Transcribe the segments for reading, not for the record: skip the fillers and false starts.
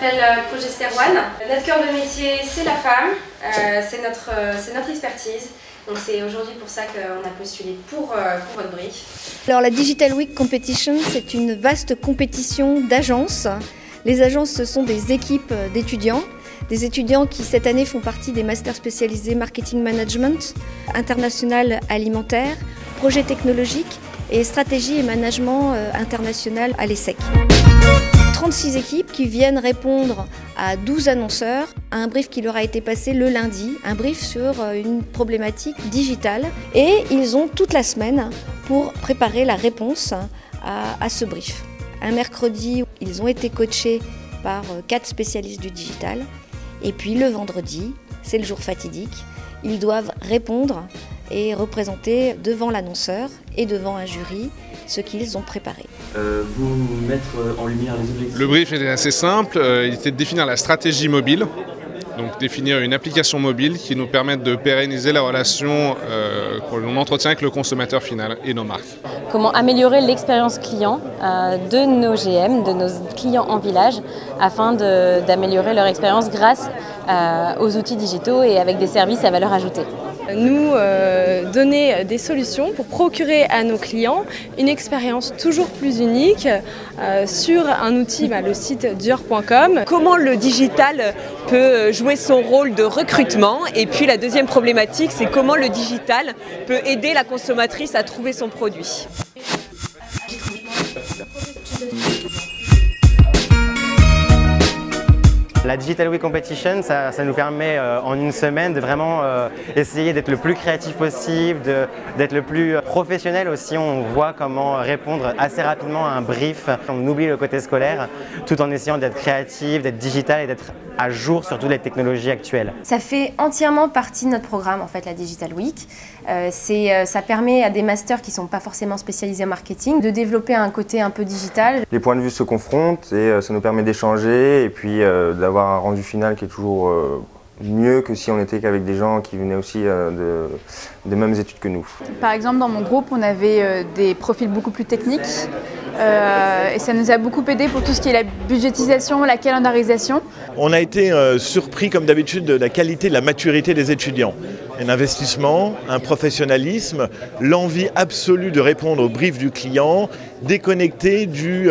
s'appelle Progester One. Notre cœur de métier, c'est la femme, c'est notre expertise. Donc c'est aujourd'hui pour ça qu'on a postulé pour votre brief. Alors la Digital Week Competition, c'est une vaste compétition d'agences. Les agences, ce sont des équipes d'étudiants. Des étudiants qui cette année font partie des masters spécialisés Marketing Management, International Alimentaire, Projet technologique et Stratégie et Management International à l'ESSEC. 36 équipes qui viennent répondre à 12 annonceurs à un brief qui leur a été passé le lundi, un brief sur une problématique digitale. Et ils ont toute la semaine pour préparer la réponse à ce brief. Un mercredi, ils ont été coachés par 4 spécialistes du digital. Et puis le vendredi, c'est le jour fatidique, ils doivent répondre et représenter devant l'annonceur et devant un jury ce qu'ils ont préparé. Vous mettre en lumière les objectifs. Le brief était assez simple, il était de définir la stratégie mobile, donc définir une application mobile qui nous permette de pérenniser la relation que l'on entretient avec le consommateur final et nos marques. Comment améliorer l'expérience client de nos GM, de nos clients en village, afin d'améliorer leur expérience grâce aux outils digitaux et avec des services à valeur ajoutée. Nous donner des solutions pour procurer à nos clients une expérience toujours plus unique sur un outil, le site dior.com. Comment le digital peut jouer son rôle de recrutement, et puis la deuxième problématique, c'est comment le digital peut aider la consommatrice à trouver son produit. La Digital Week Competition, ça nous permet en une semaine de vraiment essayer d'être le plus créatif possible, d'être le plus professionnel aussi. On voit comment répondre assez rapidement à un brief. On oublie le côté scolaire tout en essayant d'être créatif, d'être digital et d'être à jour sur toutes les technologies actuelles. Ça fait entièrement partie de notre programme en fait, la Digital Week. Ça permet à des masters qui ne sont pas forcément spécialisés en marketing de développer un côté un peu digital. Les points de vue se confrontent et ça nous permet d'échanger et puis d'avoir un rendu final qui est toujours mieux que si on était qu'avec des gens qui venaient aussi des mêmes études que nous. Par exemple, dans mon groupe, on avait des profils beaucoup plus techniques et ça nous a beaucoup aidé pour tout ce qui est la budgétisation, la calendarisation. On a été surpris comme d'habitude de la qualité, de la maturité des étudiants. Un investissement, un professionnalisme, l'envie absolue de répondre au brief du client, déconnecté du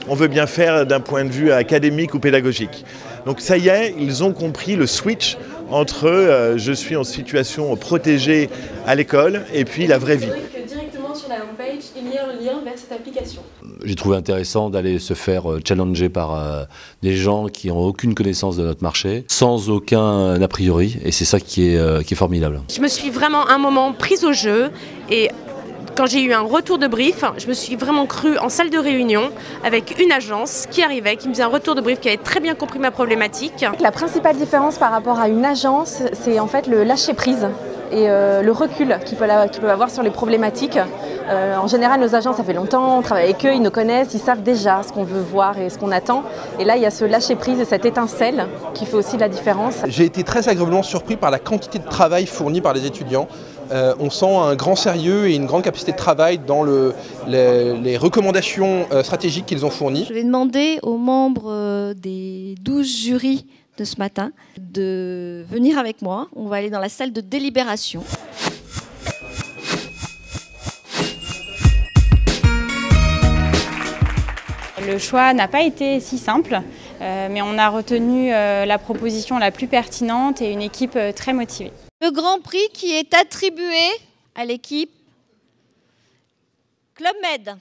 on veut bien faire d'un point de vue académique ou pédagogique. Donc ça y est, ils ont compris le switch entre je suis en situation protégée à l'école et puis la vraie vie. Directement sur la homepage, il y a un lien vers cette application. J'ai trouvé intéressant d'aller se faire challenger par des gens qui n'ont aucune connaissance de notre marché, sans aucun a priori, et c'est ça qui est formidable. Je me suis vraiment un moment prise au jeu et quand j'ai eu un retour de brief, je me suis vraiment crue en salle de réunion avec une agence qui arrivait, qui me faisait un retour de brief, qui avait très bien compris ma problématique. La principale différence par rapport à une agence, c'est en fait le lâcher prise et le recul qu'ils peuvent avoir sur les problématiques. En général, nos agents, ça fait longtemps, on travaille avec eux, ils nous connaissent, ils savent déjà ce qu'on veut voir et ce qu'on attend. Et là, il y a ce lâcher prise et cette étincelle qui fait aussi la différence. J'ai été très agréablement surpris par la quantité de travail fourni par les étudiants. On sent un grand sérieux et une grande capacité de travail dans les recommandations stratégiques qu'ils ont fournies. Je vais demander aux membres des 12 jurys de ce matin de venir avec moi. On va aller dans la salle de délibération. Le choix n'a pas été si simple, mais on a retenu la proposition la plus pertinente et une équipe très motivée. Le grand prix qui est attribué à l'équipe Club Med.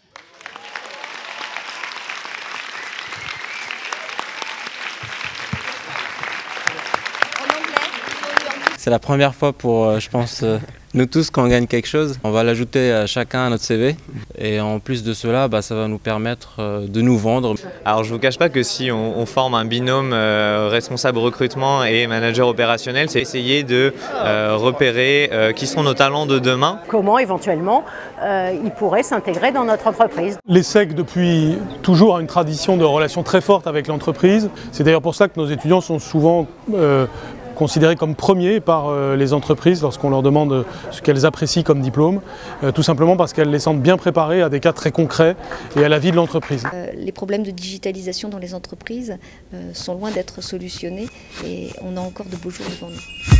C'est la première fois pour, je pense, nous tous quand on gagne quelque chose. On va l'ajouter à chacun à notre CV. Et en plus de cela, ça va nous permettre de nous vendre. Alors je ne vous cache pas que si on forme un binôme responsable recrutement et manager opérationnel, c'est essayer de repérer qui seront nos talents de demain. Comment éventuellement ils pourraient s'intégrer dans notre entreprise. L'ESSEC depuis toujours a une tradition de relations très forte avec l'entreprise. C'est d'ailleurs pour ça que nos étudiants sont souvent considérés comme premiers par les entreprises lorsqu'on leur demande ce qu'elles apprécient comme diplôme, tout simplement parce qu'elles les sentent bien préparées à des cas très concrets et à la vie de l'entreprise. Les problèmes de digitalisation dans les entreprises sont loin d'être solutionnés et on a encore de beaux jours devant nous.